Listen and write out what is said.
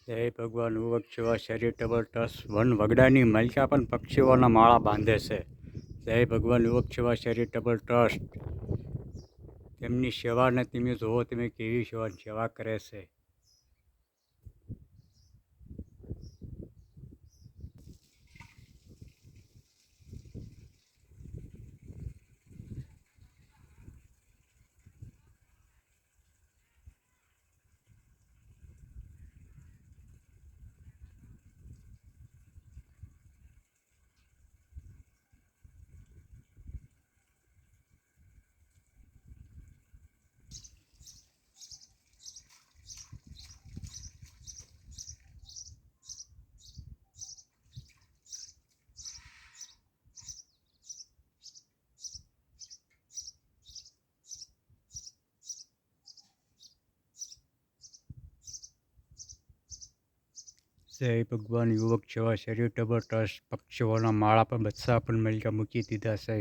જય ભગવાન યુવક સેવા ચેરિટેબલ ટ્રસ્ટ વન વગડાની મલકા પણ પક્ષીઓના માળા બાંધે છે. જય ભગવાન યુવક સેવા ચેરિટેબલ ટ્રસ્ટ તેમની સેવાને તમે જુઓ, તમે કેવી સેવા કરે છે. જય ભગવાન યુવક સેવા ચેરિટેબલ ટ્રસ્ટ પક્ષીઓના માળા પણ બચ્ચા પણ મલકા મૂકી દીધા છે.